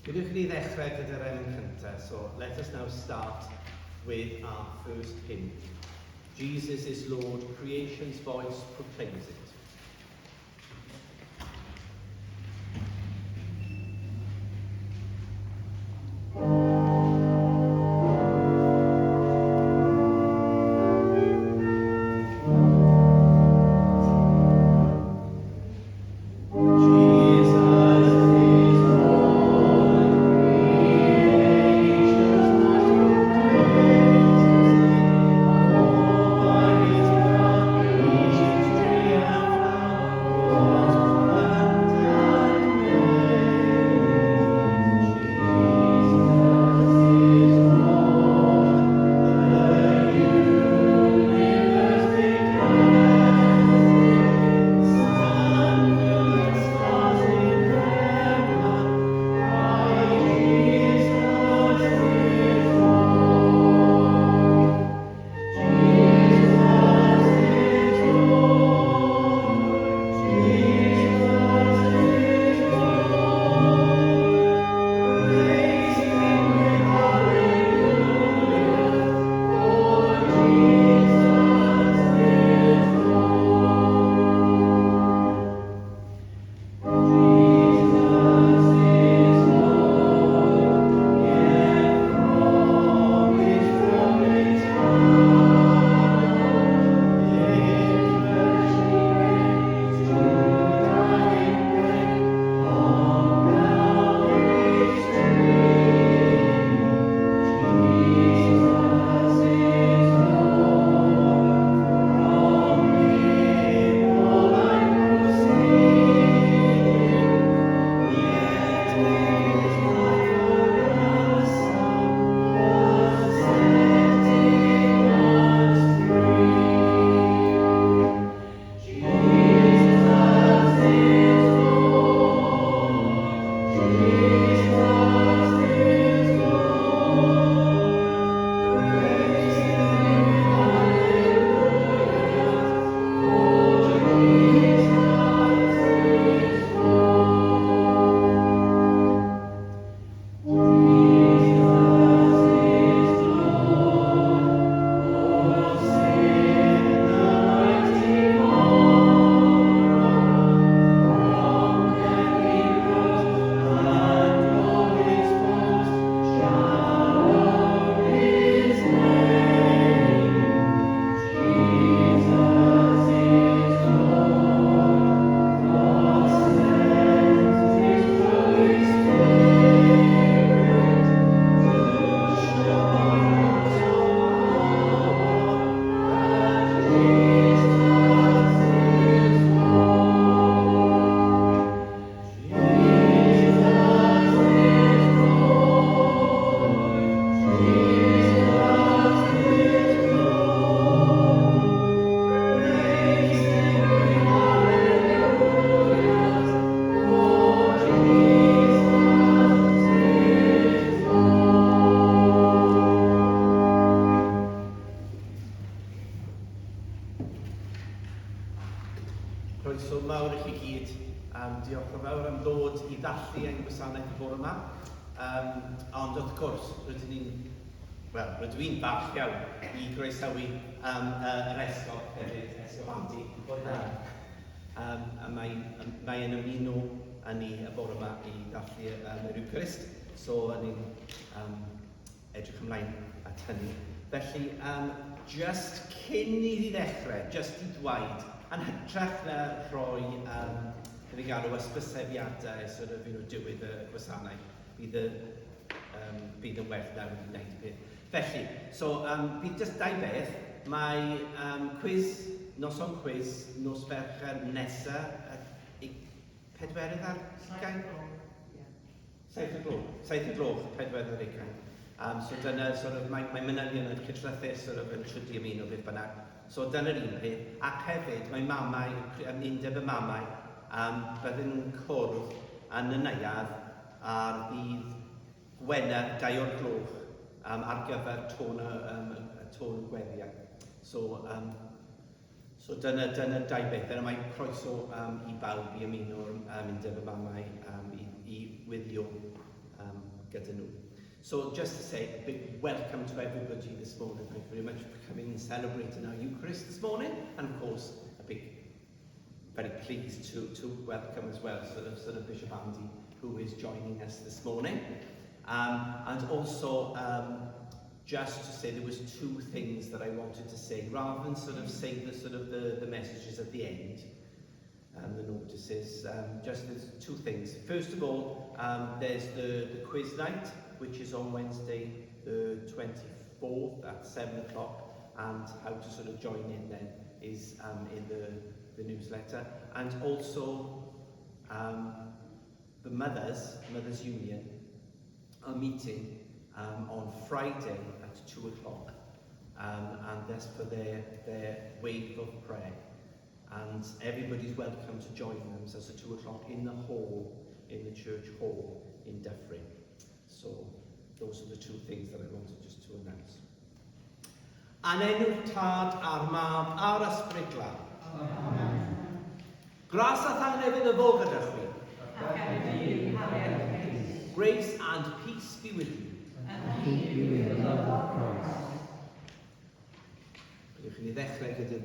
Gydwch chi ddechrau gyda'r cyntaf, so let us now start with our first hymn. Jesus is Lord, creation's voice proclaims it. Croeso mawr i chi gyd. Diolch yn fawr am ddod i ddathlu ein gwasanaeth y bore yma. Ond wrth gwrs, rydw i'n falch iawn i groesawu yr esgob hefyd, esgob Andy. Mae'n ymuno â ni y bore yma i ddathlu yr Eucharist, so ni'n edrych ymlaen at hynny. Felly, just cyn i ni ddechrau, just i dweud, yn hytrach na rhoi i gael ysbysebiadau diwedd y gwasanaeth, bydd yn well nawr i wneud y peth. Felly, bydd jyst dau beth, mae noson quiz, nos Fercher nesaf, 4 ar 20? 7 o'r gloch, 4 ar 20. So dyna, mae manylion yn chytrythus yn trydu ymuno beth bynnag. So dyna'r un peth. Ac hefyd, mae mamau, undeb y mamau, bydden nhw'n cwrdd yn y neuadd ar ddydd Gwener 2 o'r gloch ar gyfer tôn y gweddiau. So dyna dau beth. Dyna mae croeso i bawb i ymuno undeb y mamau i wyddio gyda nhw. So just to say a big welcome to everybody this morning. Thank you very much for coming and celebrating our Eucharist this morning, and of course a big, very pleased to welcome as well sort of Bishop Andy, who is joining us this morning. And also just to say there was two things that I wanted to say, rather than sort of say the messages at the end, the notices. Just there's two things. First of all, there's the quiz night, which is on Wednesday the 24th at 7 o'clock, and how to sort of join in then is in the newsletter. And also the Mothers Union are meeting on Friday at 2 o'clock, and that's for their wave of prayer. And everybody's welcome to join them. So it's at 2 o'clock in the hall, in the church hall in Dyffryn. So those are the two things that I wanted just to announce. Yn enw'r Tad a'r Mab a'r Ysbryd Glân. Amen. Gras a thangnefyd y fo gyda chwi. Grace and peace be with you. And keep you in the love of Christ. Byddwch chi'n ei ddechrau gyda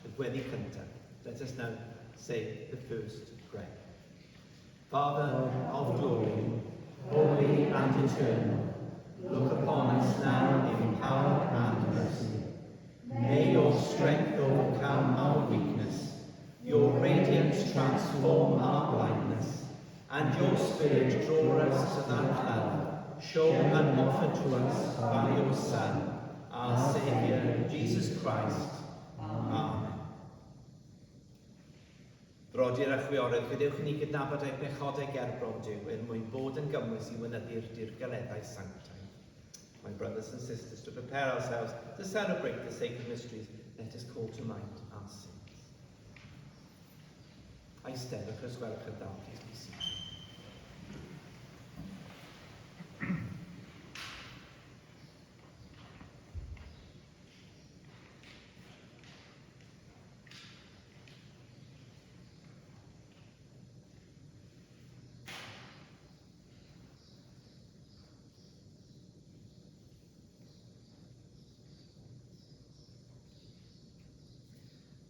y gweddi cyntaf. Let us now say the first prayer. Father of glory, holy and eternal, look upon us now in power and mercy. May your strength overcome our weakness, your radiance transform our blindness, and your Spirit draw us to that love shown and offered to us by your Son, our Saviour, Jesus Christ. Amen. Brodyr a chwiorydd, gadewch ni gydnabod eich pechodau gerbron Dyw er mwyn bod yn gymwys I wynyddu'r dirgaleddau sanctaidd. My brothers and sisters, to prepare ourselves to celebrate the sacred mysteries, let us call to mind our sins. Eisteddwch os gwelwch yn dal, please be seated.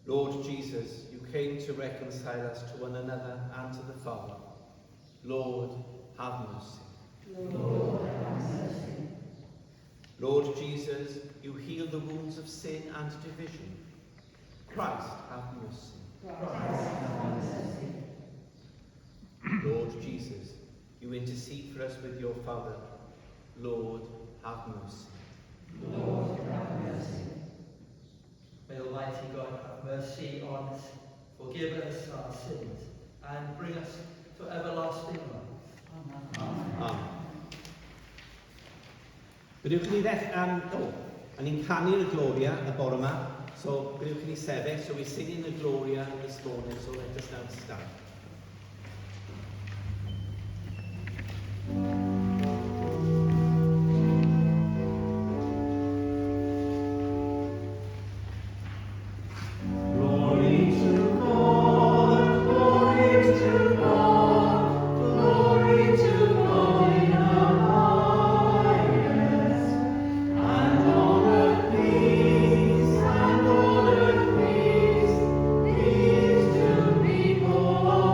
Lord Jesus, you came to reconcile us to one another and to the Father. Lord, have mercy. Lord, have mercy. Lord Jesus, you heal the wounds of sin and division. Christ, have mercy. Christ, have mercy. Lord Jesus, you intercede for us with your Father. Lord, have mercy. Lord, have mercy. May Almighty God have mercy on us, forgive us our sins, and bring us to everlasting life. Amen. Byddwch chi'n and ni'n canu'r Gloria y bore yma, so byddwch chi'n sefyll, so we're singing the Gloria this morning, so let us now stand. Peace to people.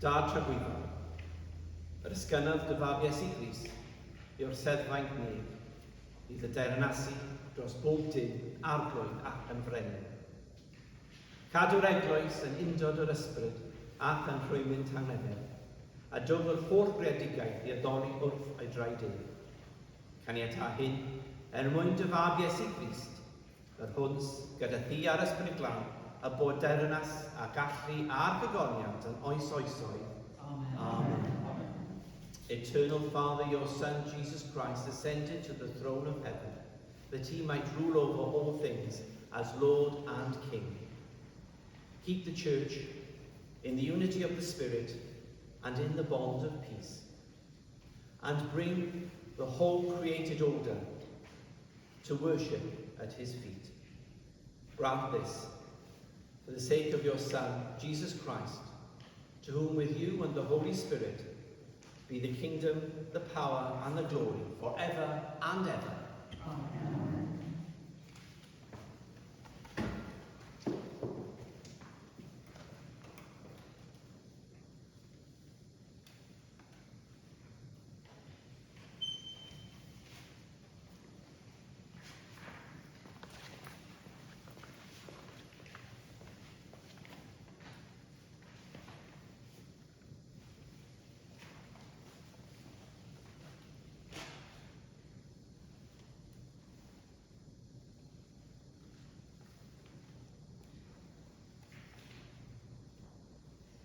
Dad tragwyddol, yr ysgynydd dy fab Iesu Grist, yw'r seddfaint neb, i ddernasu dros bob dim, arglwydd ac yn frenin. Cadw'r eglwys yn undod o'r ysbryd ac yn rhwymyn tangnefel, a dwg yr holl greadigaeth i addoli wrth ei draed ef. Caniata hyn mwyn dy fab Iesu Grist, yr hwns gyda thi ar ysbryd glân, a bod dernas a gallu a'r gygoniad yn oes oesoedd. Amen. Amen. Eternal Father, your Son Jesus Christ ascended to the throne of heaven, that he might rule over all things as Lord and King. Keep the Church in the unity of the Spirit and in the bond of peace, and bring the whole created order to worship at his feet. Grant this for the sake of your Son, Jesus Christ, to whom with you and the Holy Spirit be the kingdom, the power, and the glory forever and ever. Amen.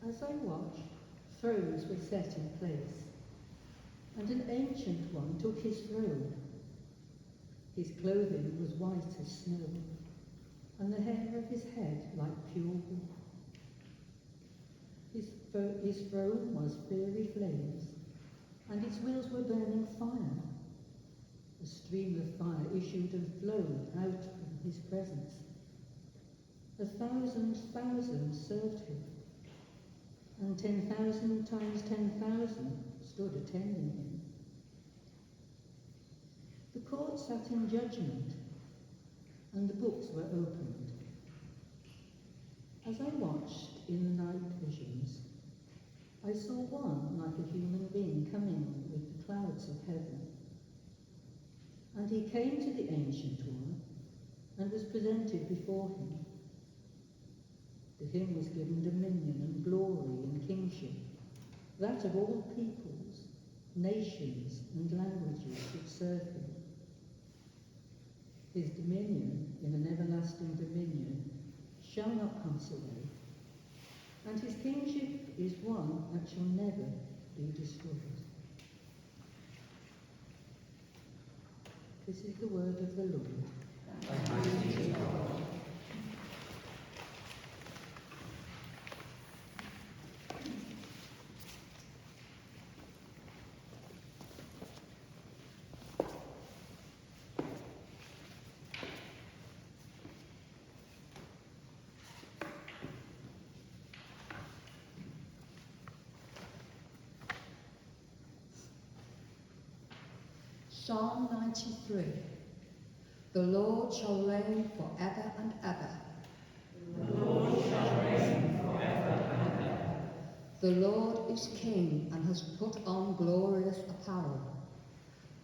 As I watched, thrones were set in place, and an ancient one took his throne. His clothing was white as snow, and the hair of his head like pure wool. His throne was fiery flames, and its wheels were burning fire. A stream of fire issued and flowed out from his presence. 1,000,000 served him, and 10,000 times 10,000 stood attending him. The court sat in judgment, and the books were opened. As I watched in the night visions, I saw one like a human being coming with the clouds of heaven. And he came to the Ancient One and was presented before him. To him was given dominion and glory and kingship, that of all peoples, nations and languages should serve him. His dominion, in an everlasting dominion, shall not pass away, and his kingship is one that shall never be destroyed. This is the word of the Lord. Thanks be to God. Psalm 93. The Lord shall reign forever and ever. The Lord shall reign forever and ever. The Lord is King and has put on glorious apparel.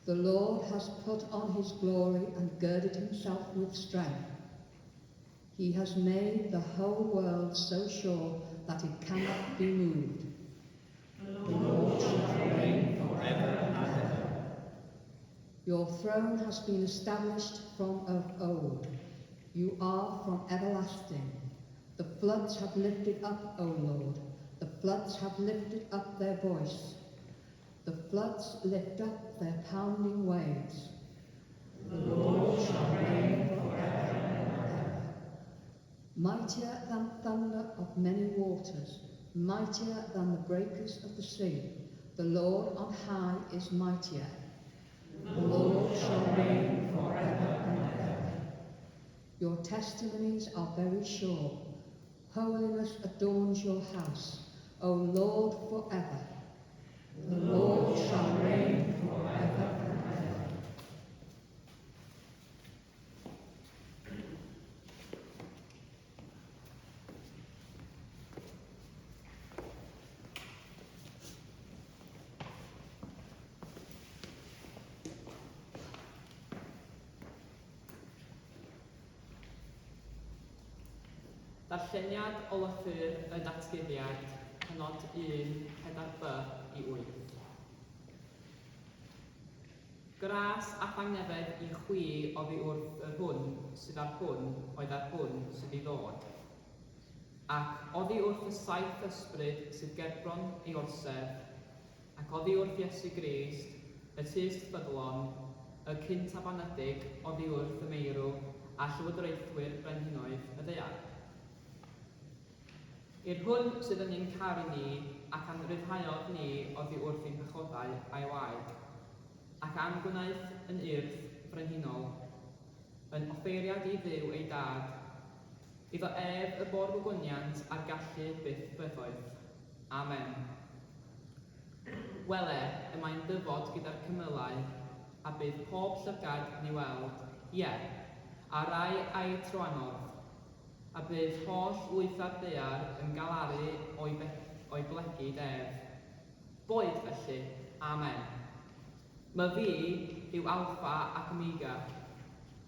The Lord has put on his glory and girded himself with strength. He has made the whole world so sure that it cannot be moved. The Lord shall reign forever and ever. Your throne has been established from of old. You are from everlasting. The floods have lifted up, O Lord. The floods have lifted up their voice. The floods lift up their pounding waves. The Lord shall reign forever and ever. Mightier than thunder of many waters, mightier than the breakers of the sea. The Lord on high is mightier. The Lord shall reign forever and ever. Your testimonies are very sure. Holiness adorns your house, O Lord, forever. The Lord shall reign forever and ever. Darlleniad o lythyr y datguddiad, Pennod 1, 4b i 8. Gras a thangnefedd i chwi oddi wrth yr hwn sydd ar hwn oedd ar hwn sydd i ddod. Ac oddi wrth y saith ysbryd sydd gerbron ei orsedd, ac oddi wrth Iesu Grist, y tyst ffyddlon, y cyntabanydig oddi wrth y meirw a llywodraethwyr brenhinoedd y ddaear. I'r hwn sydd yn ein caru ni ac am ryddhaodd ni oddi wrth ein pechodau a'i waed, ac am gwnaeth yn urdd frenhinol, yn offeiriad i dduw ei dad, iddo ef y bor gwyniant a'r gallu byth byddoedd. Amen. Wele y mae'n dyfod gyda'r cymylau, a bydd pob llygad ni weld, ie, a rai a'i troanodd, a bydd holl lwytha'r daear yn galaru o'i blegu def. Boed felly, amen. My fi yw alffa ac omega,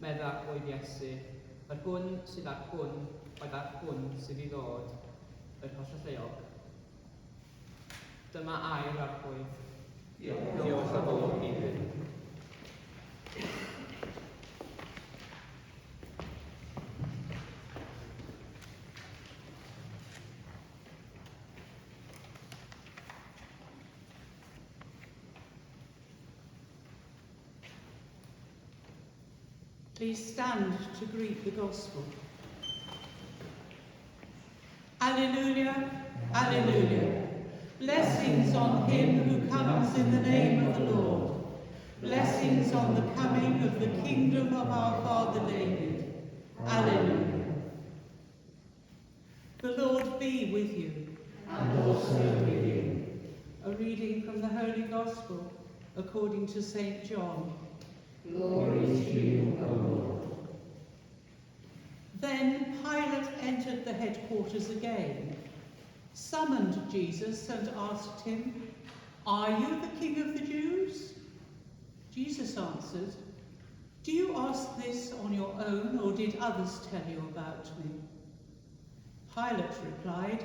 meddaf oedd Iesu, yr hwn sydd ar hwn oedd ar hwn sydd i ddod, yr holl lleog. Dyma air ar hwydd. Diolch yn fawr i fi. Please stand to greet the Gospel. Alleluia, alleluia. Blessings on him who comes in the name of the Lord. Blessings on the coming of the kingdom of our Father David. Alleluia. The Lord be with you. And also with you. A reading from the Holy Gospel according to St. John. Glory to you, O Lord. Then Pilate entered the headquarters again, summoned Jesus and asked him, "Are you the King of the Jews?" Jesus answered, "Do you ask this on your own, or did others tell you about me?" Pilate replied,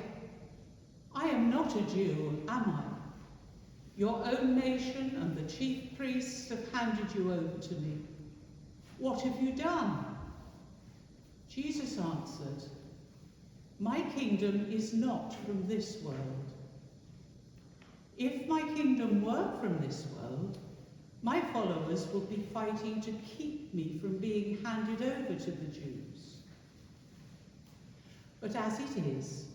"I am not a Jew, am I? Your own nation and the chief priests have handed you over to me. What have you done?" Jesus answered, "My kingdom is not from this world. If my kingdom were from this world, my followers would be fighting to keep me from being handed over to the Jews. But as it is,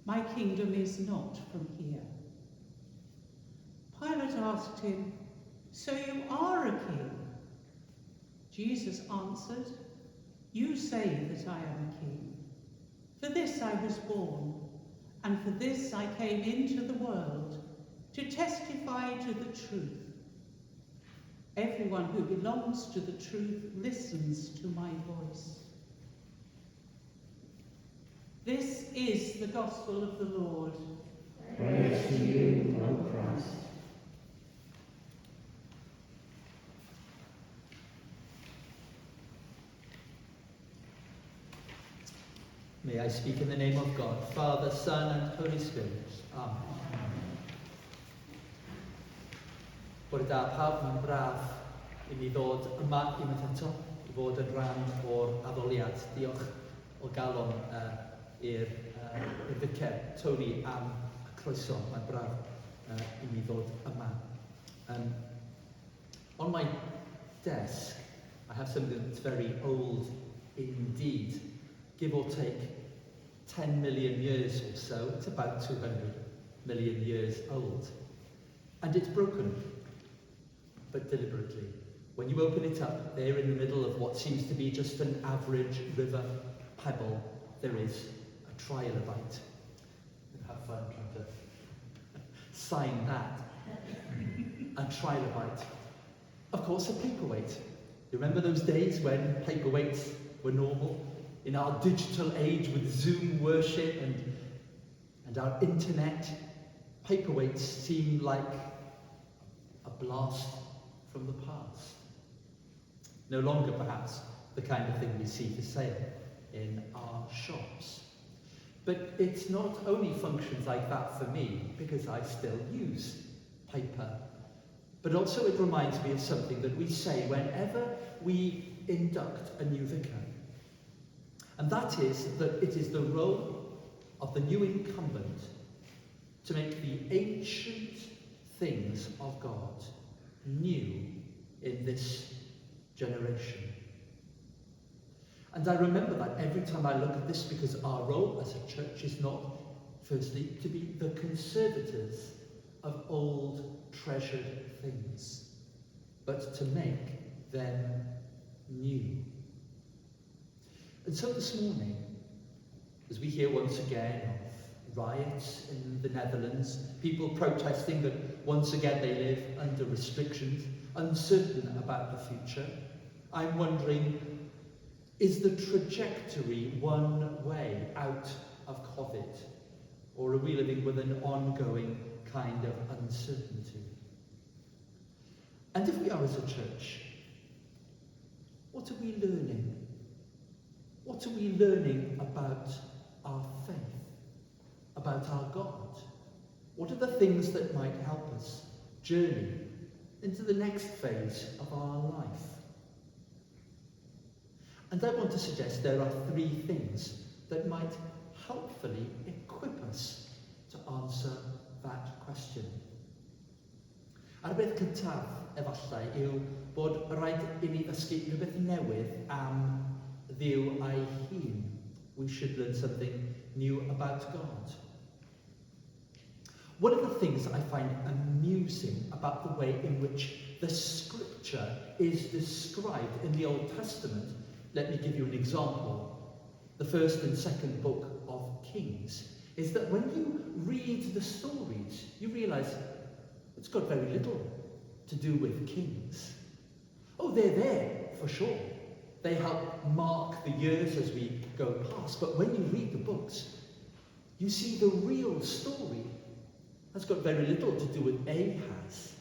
my kingdom is not from here." Pilate asked him, "So you are a king?" Jesus answered, "You say that I am a king. For this I was born, and for this I came into the world, to testify to the truth. Everyone who belongs to the truth listens to my voice." This is the gospel of the Lord. Praise to you, O Christ. May I speak in the name of God, Father, Son, and Holy Spirit. Amen. Bore da pawb, mae'n braf i ni ddod yma unwaith eto, i fod yn rhan o'r addoliad. Diolch o galon i'r vicar, Tony, am y croeso. Mae'n braf i ni ddod yma. On my desk, I have something that's very old indeed. Give or take 10 million years or so. It's about 200 million years old. And it's broken, but deliberately. When you open it up, there in the middle of what seems to be just an average river pebble, there is a trilobite. Have fun trying to sign that. A trilobite. Of course, a paperweight. You remember those days when paperweights were normal? In our digital age with Zoom worship and our internet, paperweights seem like a blast from the past. No longer perhaps the kind of thing we see for sale in our shops. But it's not only functions like that for me, because I still use paper, but also it reminds me of something that we say whenever we induct a new vicar. And that is that it is the role of the new incumbent to make the ancient things of God new in this generation. And I remember that every time I look at this, because our role as a church is not, firstly, to be the conservators of old treasured things, but to make them new. And so this morning, as we hear once again of riots in the Netherlands, people protesting that once again they live under restrictions, uncertain about the future, I'm wondering, is the trajectory one way out of COVID? Or are we living with an ongoing kind of uncertainty? And if we are as a church, what are we learning? What are we learning about our faith? About our God? What are the things that might help us journey into the next phase of our life? And I want to suggest there are 3 things that might helpfully equip us to answer that question. A'r beth cyntaf, efallai, yw bod rhaid I ni ddysgu rhywbeth newydd am Dduw a'i hun. We should learn something new about God. One of the things I find amusing about the way in which the scripture is described in the Old Testament, let me give you an example. The first and second book of Kings is that when you read the stories, you realise it's got very little to do with kings. Oh, they're there, for sure. They help mark the years as we go past. But when you read the books, you see the real story has got very little to do with Ahaz.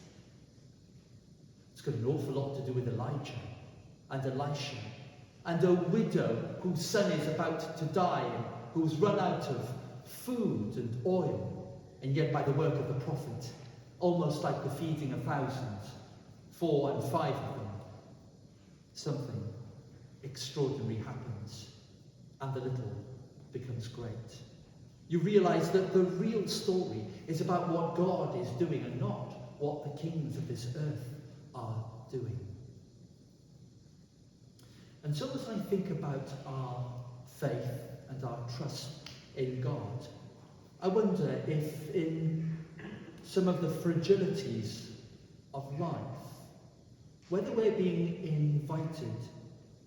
It's got an awful lot to do with Elijah and Elisha and a widow whose son is about to die and who's run out of food and oil, and yet by the work of the prophet, almost like the feeding of thousands, 4 and 5 of them, something extraordinary happens, and the little becomes great. You realise that the real story is about what God is doing and not what the kings of this earth are doing. And so as I think about our faith and our trust in God, I wonder if in some of the fragilities of life, whether we're being invited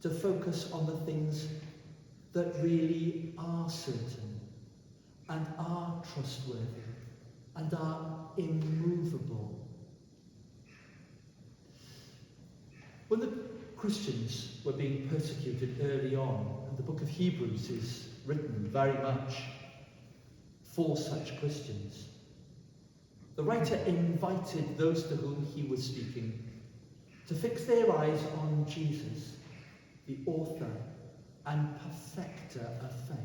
to focus on the things that really are certain and are trustworthy and are immovable. When the Christians were being persecuted early on, and the book of Hebrews is written very much for such Christians, the writer invited those to whom he was speaking to fix their eyes on Jesus, the author and perfecter of faith.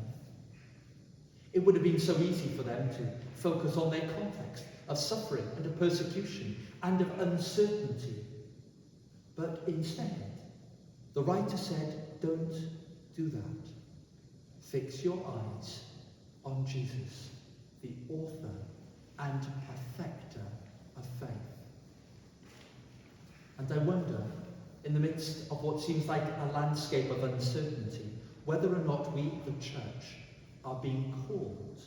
It would have been so easy for them to focus on their context of suffering and of persecution and of uncertainty. But instead, the writer said, don't do that. Fix your eyes on Jesus, the author and perfecter of faith. And I wonder, in the midst of what seems like a landscape of uncertainty, whether or not we, the church, are being called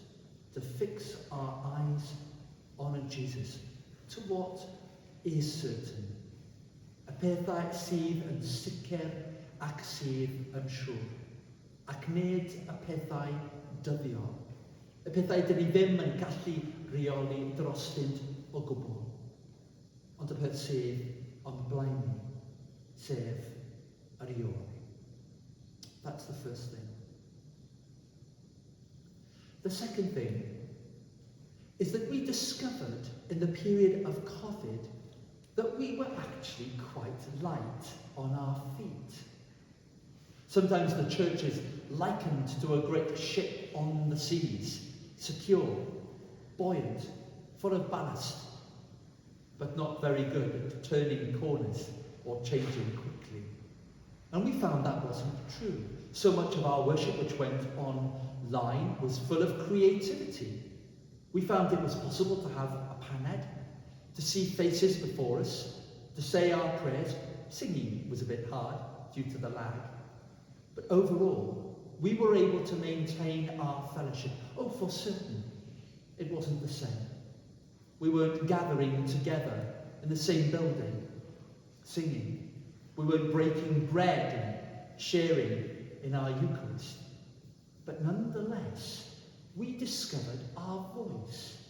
to fix our eyes on a Jesus, to what is certain. Y pethau sydd yn sicr ac sydd yn siŵr, ac nid y pethau dyddiol, y pethau dyn ni ddim yn gallu reoli drostynt o gwbl, ond y peth sydd o'n blaen ni, sef yr iol. That's the first thing. The second thing is that we discovered in the period of COVID that we were actually quite light on our feet. Sometimes the church is likened to a great ship on the seas, secure, buoyant, full of ballast, but not very good at turning corners or changing quickly. And we found that wasn't true. So much of our worship which went online was full of creativity. We found it was possible to have a paned, to see faces before us, to say our prayers. Singing was a bit hard due to the lag. But overall, we were able to maintain our fellowship. Oh, for certain, it wasn't the same. We weren't gathering together in the same building, singing. We weren't breaking bread and sharing in our Eucharist. But nonetheless, we discovered our voice.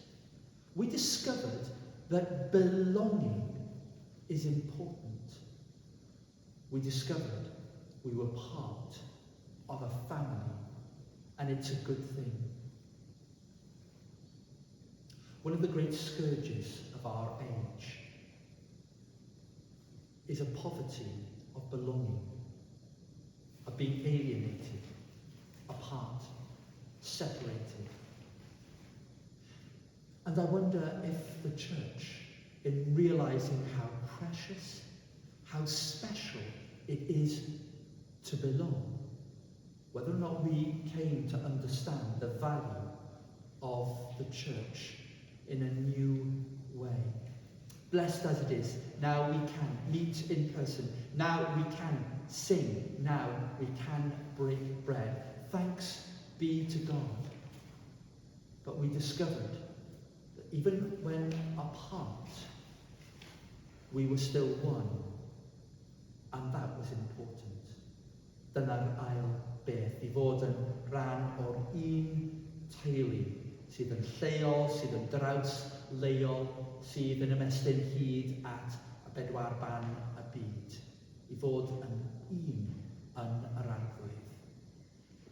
We discovered that belonging is important. We discovered we were part of a family, and it's a good thing. One of the great scourges of our age is a poverty of belonging, of being alienated, apart, separated. And I wonder if the church, in realizing how precious, how special it is to belong, whether or not we came to understand the value of the church in a new way. Blessed as it is, now we can meet in person, now we can sing, now we can break bread. Thanks be to God. But we discovered that even when apart, we were still one, and that was important. Dyna'r ail beth, I fod yn rhan o'r un teulu sydd yn lleol, sydd yn draws leol, sydd yn ymestyn hyd at y bedwar ban y byd. I fod yn un yn yr arglwydd.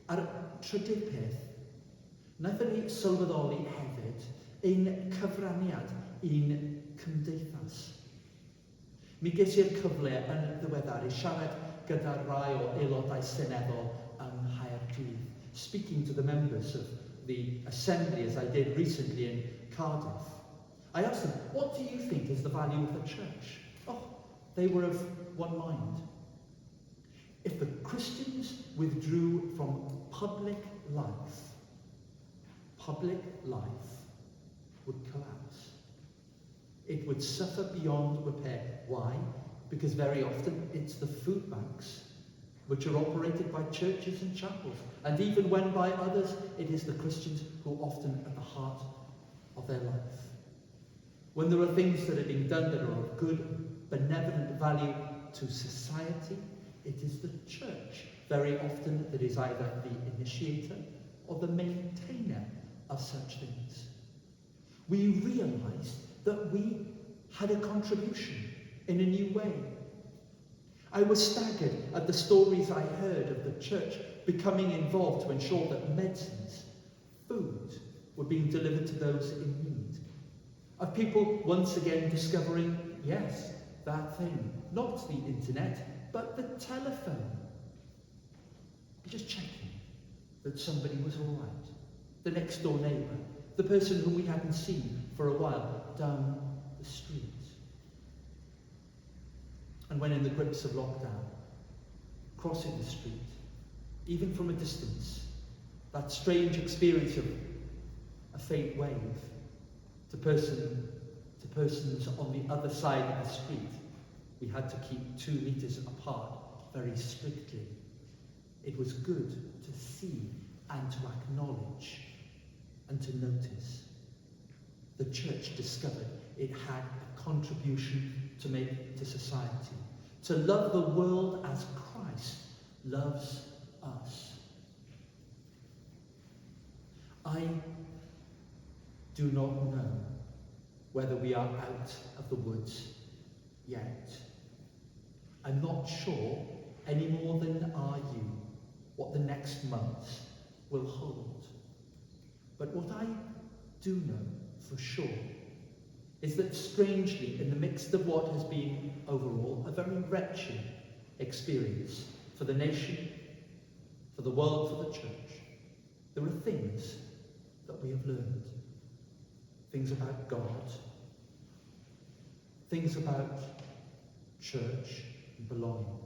A'r trydydd peth, wnaethon ni sylweddoli hefyd ein cyfraniad i'n cymdeithas. Mi ges i'r cyfle yn ddiweddar i siarad gyda rai o aelodau seneddol yng Nghaerdydd, speaking to the members of the assembly as I did recently in Cardiff. I asked them, what do you think is the value of the church? Oh, they were of one mind. If the Christians withdrew from public life would collapse. It would suffer beyond repair. Why? Because very often it's the food banks which are operated by churches and chapels. And even when by others, it is the Christians who are often at the heart of their life. When there are things that are being done that are of good, benevolent value to society, it is the church very often that is either the initiator or the maintainer of such things. We realized that we had a contribution in a new way. I was staggered at the stories I heard of the church becoming involved to ensure that medicines, food, were being delivered to those in need. Of people once again discovering, yes, that thing, not the internet, but the telephone. Just checking that somebody was all right. The next door neighbour, the person whom we hadn't seen for a while down the street. And when in the grips of lockdown, crossing the street, even from a distance, that strange experience of a faint wave to persons on the other side of the street, we had to keep 2 meters apart very strictly. It was good to see and to acknowledge and to notice. The church discovered it had a contribution to make to society, to love the world as Christ loves us. I do not know whether we are out of the woods yet. I'm not sure, any more than are you, what the next months will hold. But what I do know for sure is that strangely, in the midst of what has been overall a very wretched experience for the nation, for the world, for the church. There are things that we have learned. Things about God. Things about church and belonging.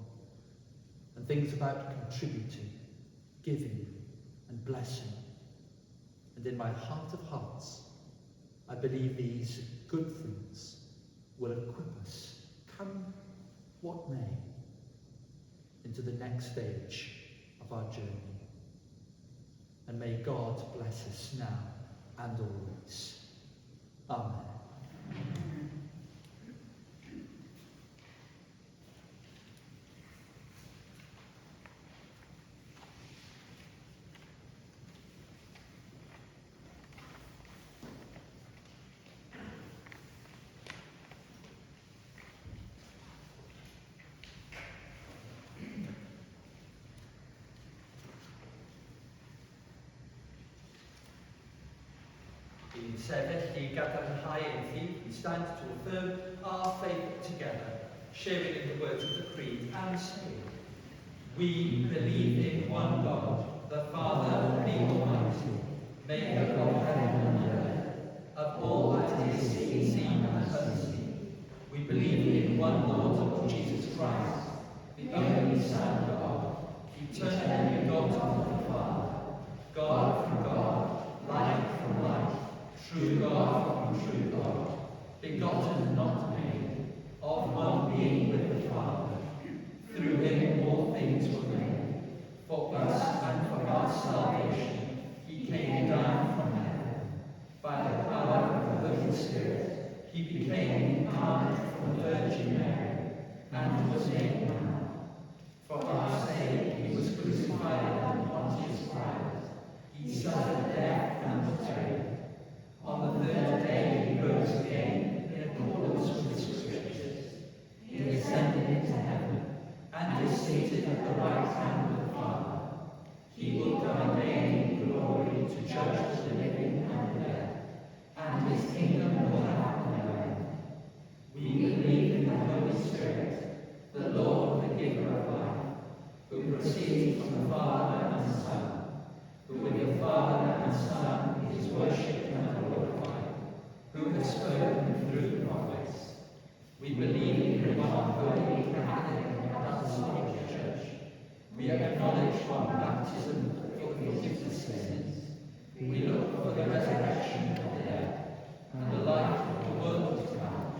And things about contributing, giving and blessing. And in my heart of hearts, I believe these good things will equip us, come what may, into the next stage of our journey. And may God bless us now and always. Amen. In sefyll i gadarnhau ein ffydd, we stand to affirm our faith together, sharing in the words of the Creed and saying, we believe in one God, the Father, the Almighty, maker of heaven and earth, of all that is seen and unseen. We believe in one Lord, Jesus Christ, the only Son of God, eternally begotten of the Father, God from God, light from light, true God from true God, begotten, not made, of one being with the Father. Through him all things were made. For us and for our salvation, he came down from heaven. By the power of the Holy Spirit, he became incarnate from the Virgin Mary, and was made man. For our sake he was crucified under Pontius Pilate. He suffered death and was buried. On the third day he rose again in accordance with the Scriptures. He ascended into heaven and is seated at the right hand of the Father. He will come again in glory to judge the living and the dead, and his kingdom will have no end. We believe in the Holy Spirit, the Lord, the giver of life, who proceeds from the Father and the Son, who with the Father and the Son is worshipped and glorified, who has spoken through the prophets. We believe in one holy, Catholic, and Apostolic Church. We acknowledge one baptism for the forgiveness of sins. We look for the resurrection of the dead and the life of the world to come.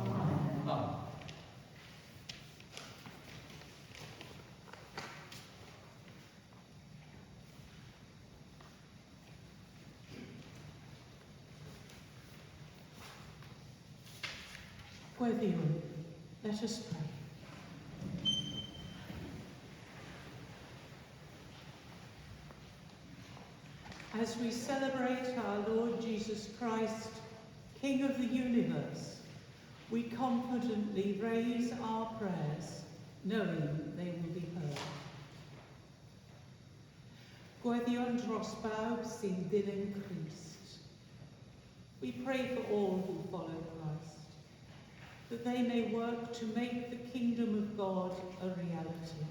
Amen. Amen. Gweddiwn, let us pray. As we celebrate our Lord Jesus Christ, King of the universe, we confidently raise our prayers, knowing they will be heard. Gweddiwn dros bawb sy'n dilyn Christ. We pray for all who follow Christ, that they may work to make the kingdom of God a reality.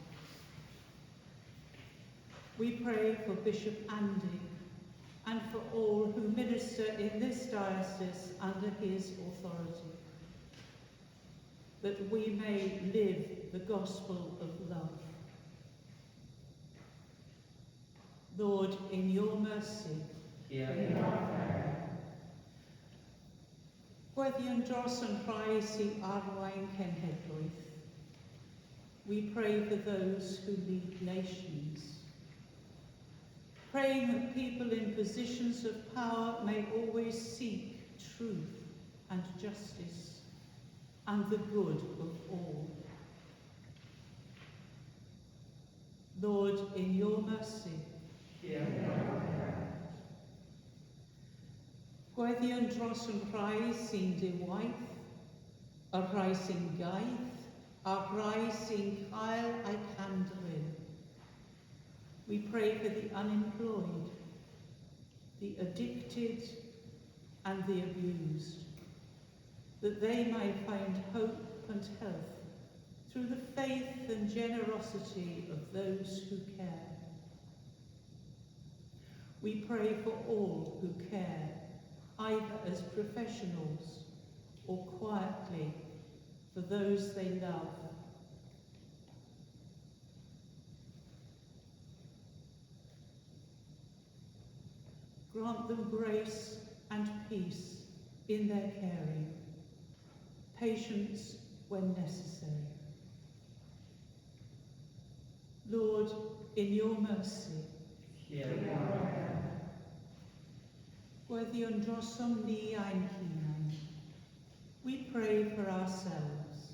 We pray for Bishop Andy and for all who minister in this diocese under his authority, that we may live the gospel of love. Lord, in your mercy, Hear our prayer. Gweddiwn dros yn rhai sy'n arwain cenhedloedd. We pray for those who lead nations, praying that people in positions of power may always seek truth and justice and the good of all. Lord, in your mercy, Hear our prayer. Gweddiwn dros yn rhai sy'n diwaith, a rhai sy'n gaeth, a rhai sy'n cael eu camdrin. We pray for the unemployed, the addicted, and the abused, that they may find hope and health through the faith and generosity of those who care. We pray for all who care, either as professionals or quietly, for those they love. Grant them grace and peace in their caring, patience when necessary. Lord, in your mercy, Gwyddwn drosom ni ein hunain, we pray for ourselves,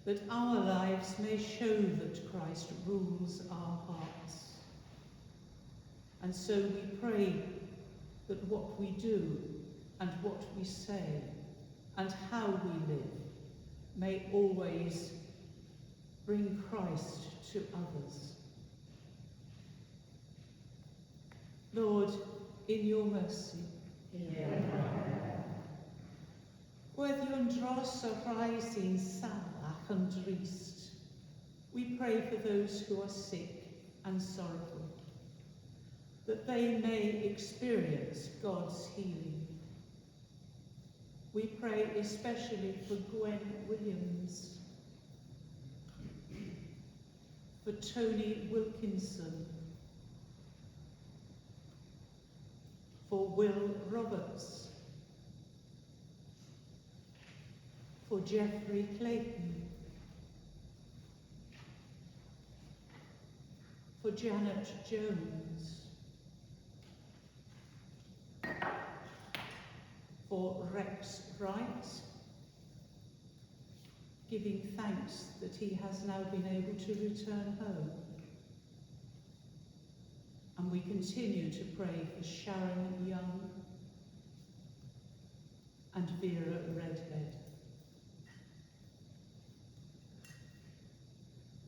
that our lives may show that Christ rules our hearts. And so we pray that what we do and what we say and how we live may always bring Christ to others. Lord, in your mercy, Gwyddwn dros y rhai sy'n sal ac yn drist, we pray for those who are sick and sorrowful, that they may experience God's healing. We pray especially for Gwen Williams, for Tony Wilkinson, for Will Roberts, for Jeffrey Clayton, for Janet Jones, for Rex Wright, giving thanks that he has now been able to return home. And we continue to pray for Sharon Young and Vera Redhead.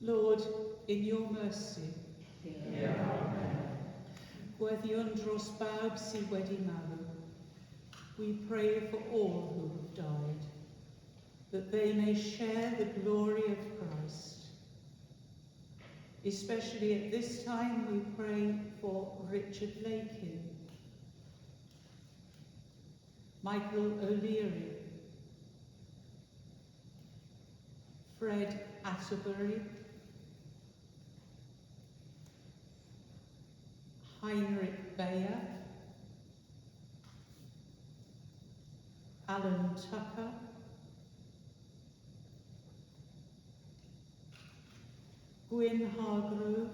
Lord, in your mercy, Gwyddwn dros bawb sydd wedi marw, we pray for all who have died, that they may share the glory of Christ. Especially at this time, we pray for Richard Lakin, Michael O'Leary, Fred Atterbury, Heinrich Bayer, Alan Tucker, Gwyn Hargrove,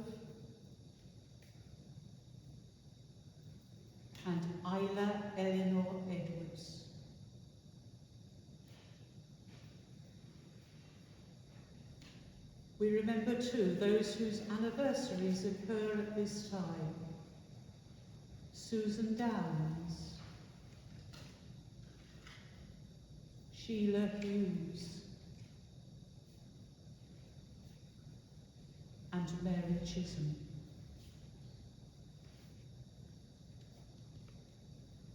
and Isla Eleanor Edwards. We remember too those whose anniversaries occur at this time. Susan Downs, Sheila Hughes, and Mary Chisholm.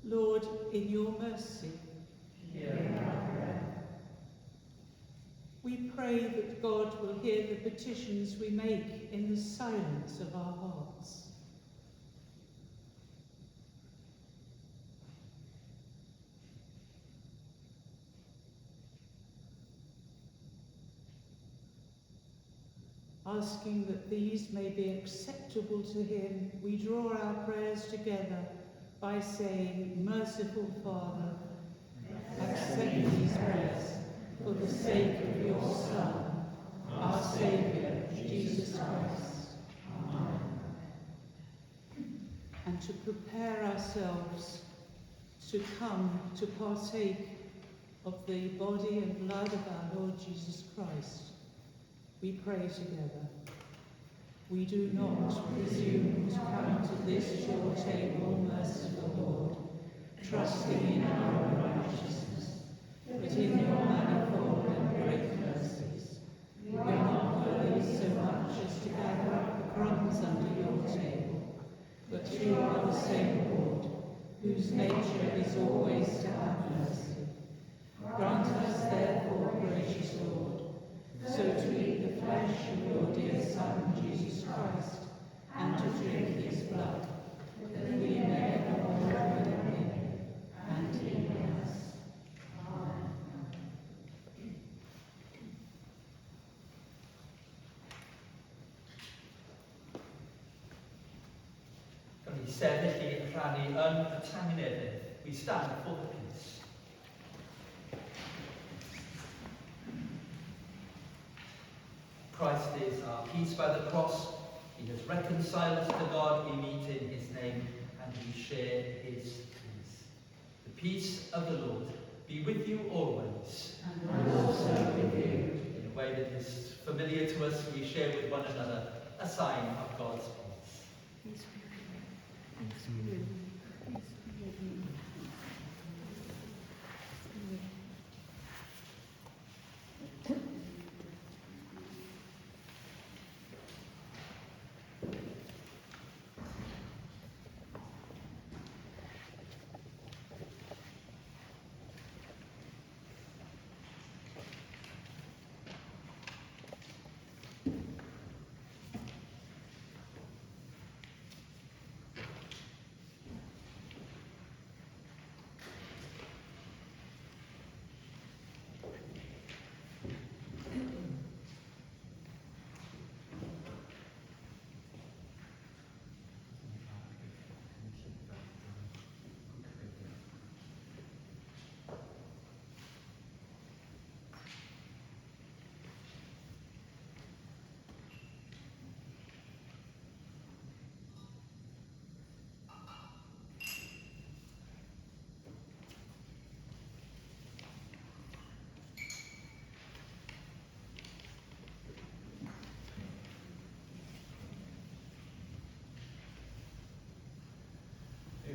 Lord, in your mercy, we pray that God will hear the petitions we make in the silence of our hearts. Asking that these may be acceptable to him, we draw our prayers together by saying, Merciful Father, accept these prayers for the sake of your Son, our Saviour, Jesus Christ. Amen. And to prepare ourselves to come to partake of the body and blood of our Lord Jesus Christ, we pray together. We do not presume to come to this your table, merciful Lord, trusting in our own righteousness, but in your manifold and great mercies. We are not worthy so much as to gather up the crumbs under your table, but you are the same Lord, whose nature is always to have mercy. Grant us therefore, gracious Lord, so to eat the flesh of your dear Son, Jesus Christ, and to drink his blood, that we may all know him and in us. Amen. Gawn ni sefyll i rhannu yn y tangnefydd. We stand for the peace. Christ is our peace by the cross. He has reconciled us to God. We meet in his name and we share his peace. The peace of the Lord be with you always. And also with you. In a way that is familiar to us, we share with one another a sign of God's peace.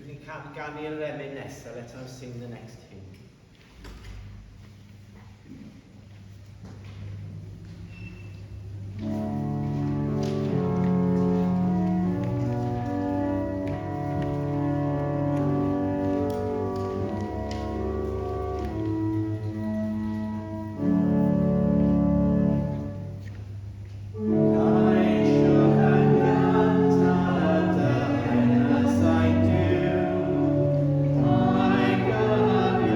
We can ganu'r emyn nesaf. Let us sing the next hymn. I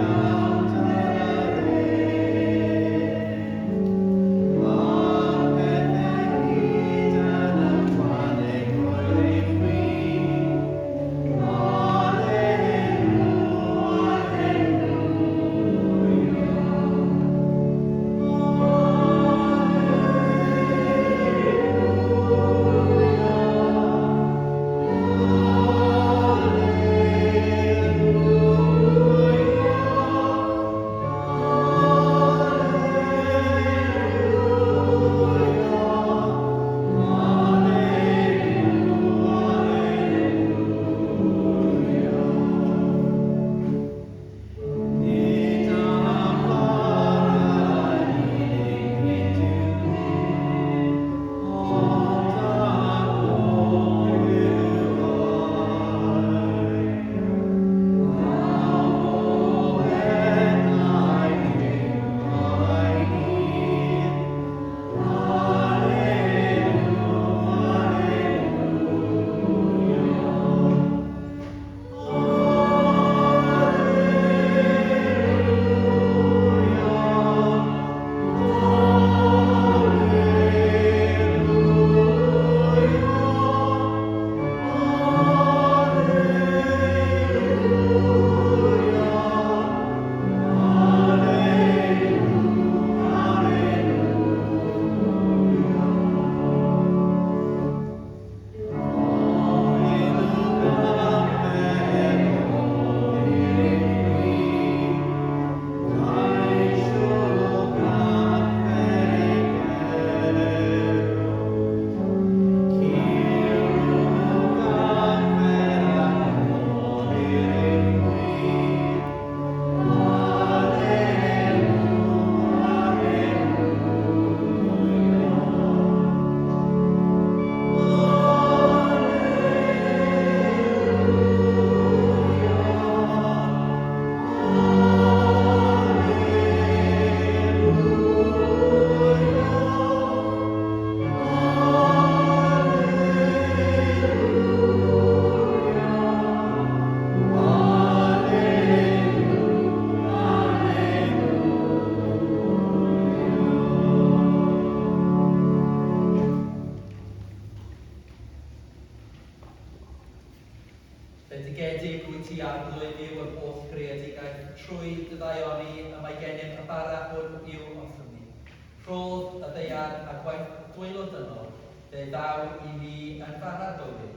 Roedd y ddeiar a gwaith dweilod yno, fe ddaw I ni yn fara bywyd.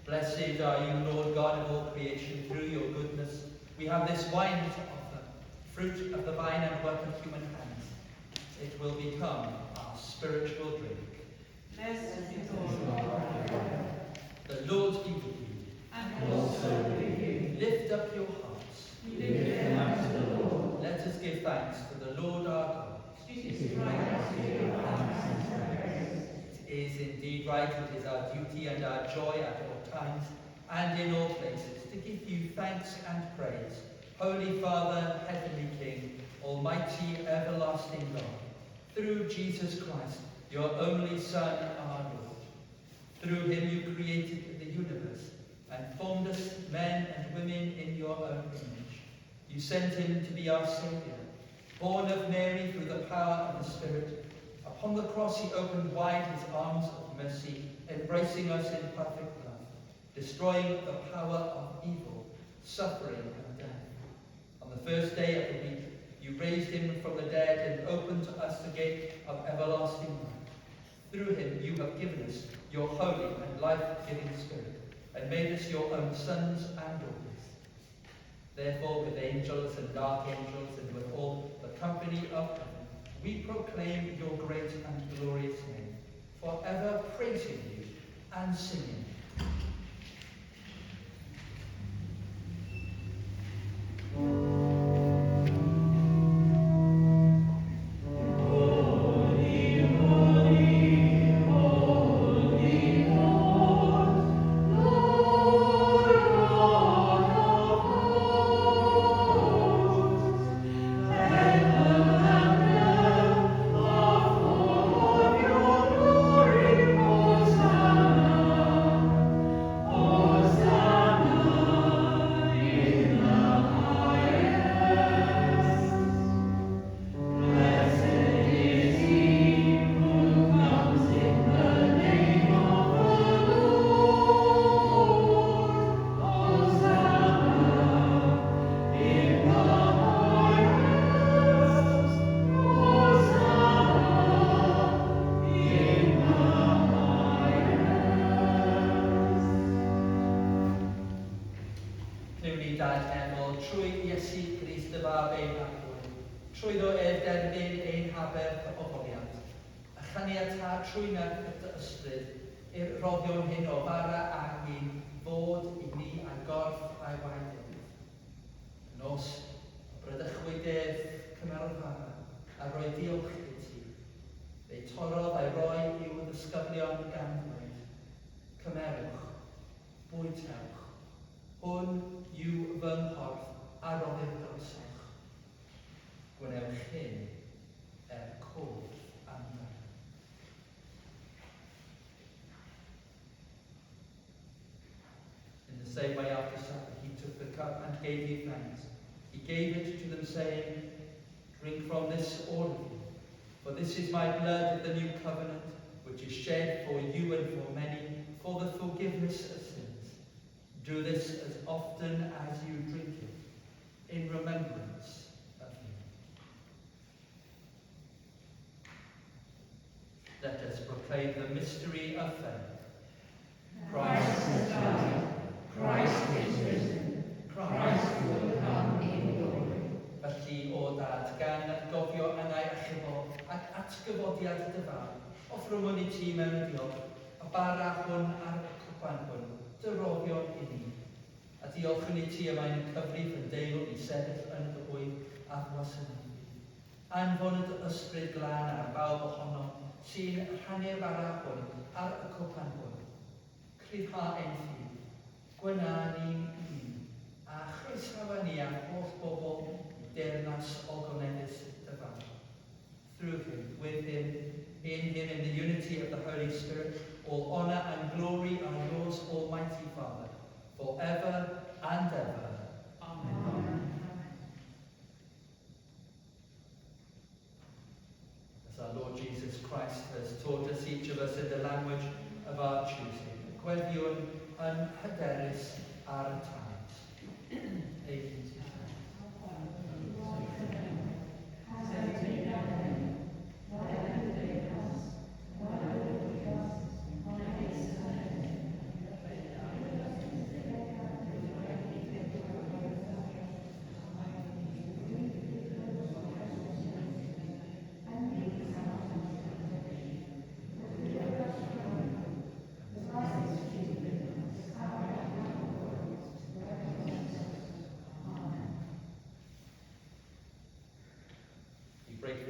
Blessed are you, Lord God of all creation, through your goodness. We have this wine to offer, fruit of the vine and work of human hands. It will become our spiritual drink. Blessed be God. The Lord be with you. And also with you. Lift up your hearts. We lift them up to the Lord. Let us give thanks to the Lord our God. It is right to give thanks and praise. It is indeed right, it is our duty and our joy at all times and in all places to give you thanks and praise, Holy Father, Heavenly King, Almighty, everlasting God, through Jesus Christ, your only Son, our Lord. Through him you created the universe and formed us, men and women, in your own image. You sent him to be our Saviour, born of Mary through the power of the Spirit. Upon the cross he opened wide his arms of mercy, embracing us in perfect love, destroying the power of evil, suffering and death. On the first day of the week, you raised him from the dead and opened to us the gate of everlasting life. Through him you have given us your holy and life-giving Spirit, and made us your own sons and daughters. Therefore, with angels and archangels and with all the company of heaven, we proclaim your great and glorious name, forever praising you and singing. Trwy Iesu Grist y Fab ein Hagwyn, trwyddo derbyn ein haber oddoliad, a chaniatad trwy nerth y ysbryd, i'r roddion hyn o fara a hyn fod I ni a gorff a'i waed. Nos, brydychwyd cymerol fara, a roi diolch I ti. Fe'i torodd a'i roi i'w ddisgyblion gan dweud, cymerwch, bwytewch, hwn yw fy nghorff a roddir dylsech. Gwnewch hyn cof amdano. In the same way after supper he took the cup and gave you thanks. He gave it to them saying, drink from this all of you, for this is my blood of the new covenant, which is shed for you and for many for the forgiveness of sins. Do this as often as you drink it, in remembrance of me. Let us proclaim the mystery of faith. Christ has died. Christ is risen. Christ will come in glory. Felly o dad, gan gofio yna achubol ac atgyfodiad dyfal, offrwm hwn I ti mewn y diolch, a bara hwn ar y cwpan hwn, dyrofion I ni. A diolch yn I ti y mae'n cyfrif yn deilwng I sefyll yn y bwyd a gwasanaethu. Anfon y ysbryd glân ar bawb ohono sy'n rhannu'r bara hwn ar y cwpan hwn. Cryfha ein ffydd, gwyna ni'n un, a chroesawa ni am holl bobl I dernas o gonedus dyfal. Through him, with him, in him, in the unity of the Holy Spirit, all honor and glory are yours, Almighty Father, forever and ever. Amen. As our Lord Jesus Christ has taught us, each of us in the language of our choosing, gweddïwn yn hyderus ar y taith. Amen.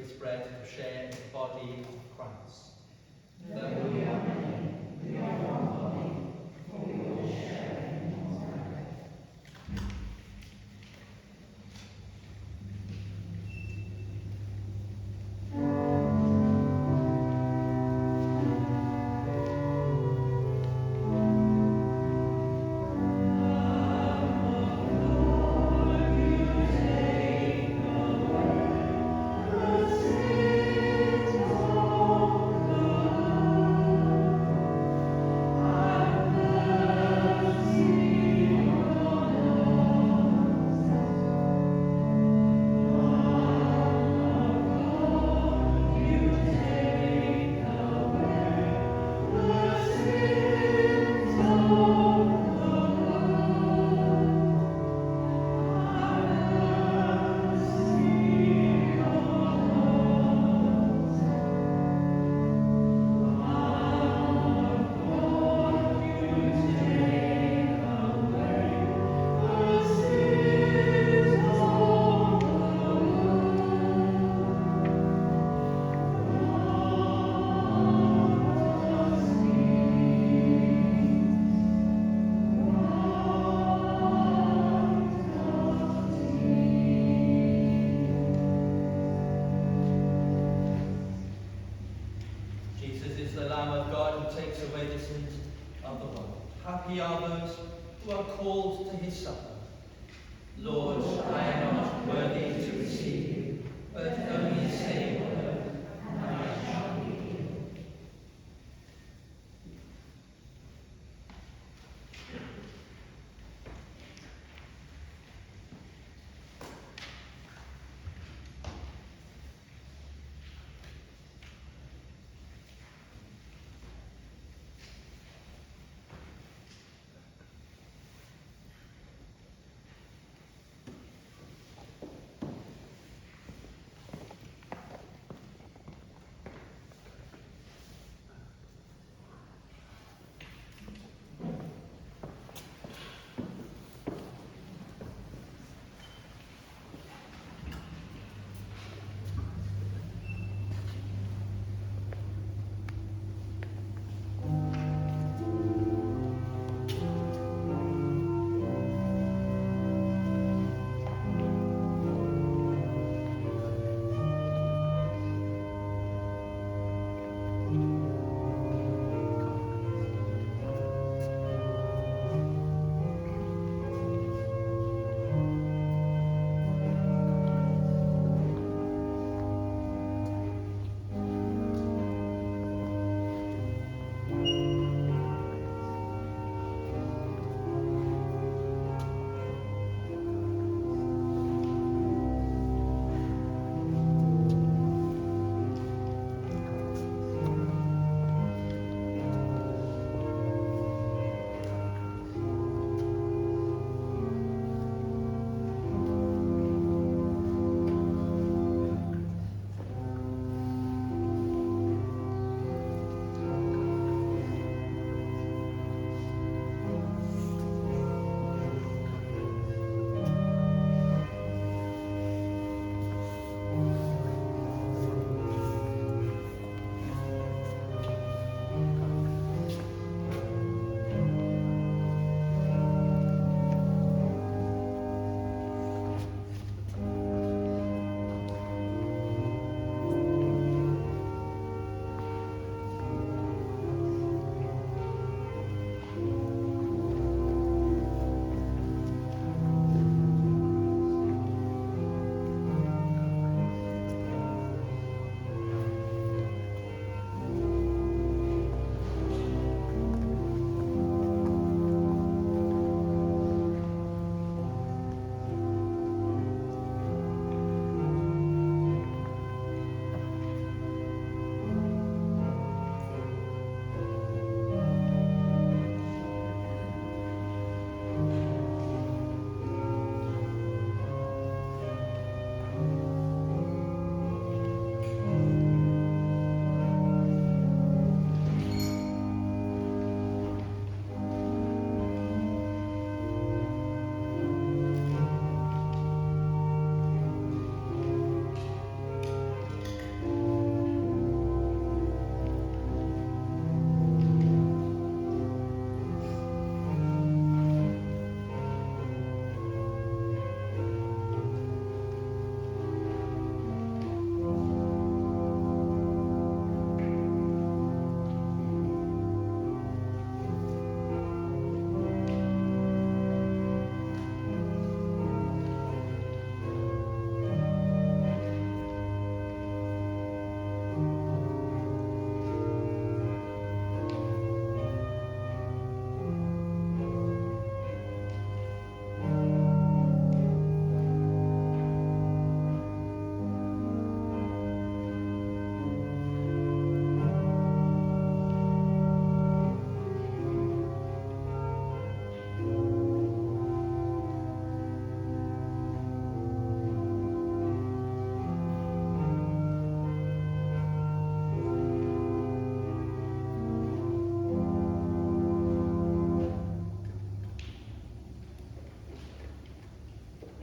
this bread to share in the body of Christ. That we are many, we are one body, for we all share in one bread. Jesus is the Lamb of God who takes away the sins of the world. Happy are those who are called to his supper. Lord, I am not worthy to receive you, but only say a word, and I shall be healed.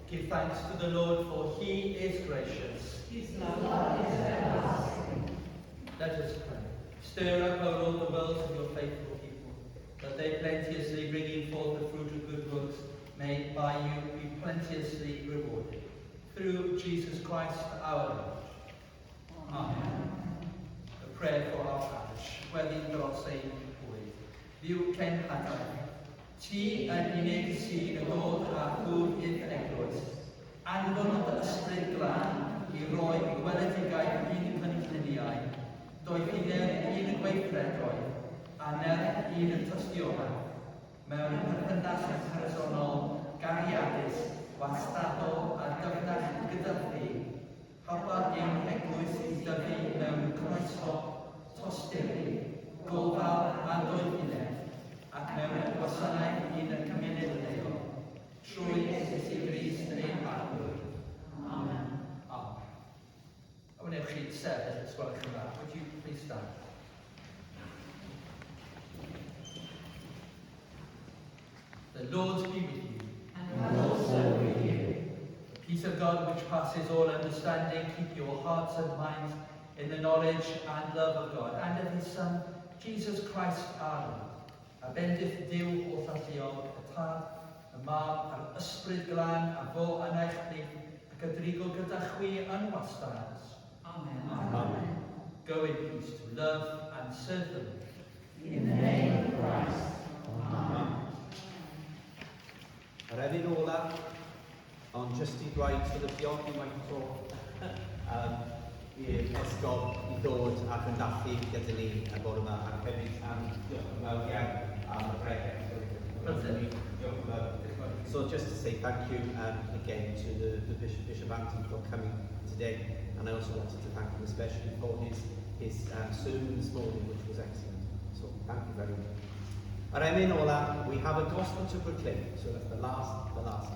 Give thanks to the Lord, for he is gracious. His love is everlasting. Let us pray. Stir up, O Lord, the wills of your faithful people, that they plenteously bringing forth the fruit of good works may by you be plenteously rewarded. Through Jesus Christ our Lord. Amen. A prayer for our parish. Wedyn dros ein bwyd. Dduw cenhadaeth. Ti yn unig sy'n y dod â ddŵr i'r eglwys. Anfon y ysbryd glân i roi gweledigaeth un cynlluniau. Doedd uner un y gweithredoedd, a nerth un y tystiolaeth. Mewn perthynas personol, gariadus, wastadol a dyfnach gyda thi. Hapa ein eglwys i dyfu mewn croeso, tosturi, gofal a doethiledd, ac mewn gwasanaeth un y cymuned leol. Trwy Iesu Grist ein arwyr. Amen. Amen. A wyneb chi sefyll os gwelwch yn dda. Would you please stand? The Lord be with you. And also with you. The peace of God which passes all understanding, keep your hearts and minds in the knowledge and love of God and of his Son, Jesus Christ our Lord. A bendith Dyw o llathiol, y tad, y mab a'r ysbryd glân a fo yn eich plith ac y drigo gyda chwi yn wastad. Amen. Amen. Go in peace to love and serve the Lord. In the name of Christ. Amen. Yr efyn ola, ond jyst i dweud sydd y diolch unwaith o i'r esgob i ddod ac yn dallu gyda ni y bore yma, ac hefyd am diolch yn fawr iawn am y bregeth. So just to say thank you again to the Bishop Anton for coming today, and I also wanted to thank him especially for his sermon this morning, which was excellent. So thank you very much. Ar emyn ola, we have a gospel to proclaim, so that's the last.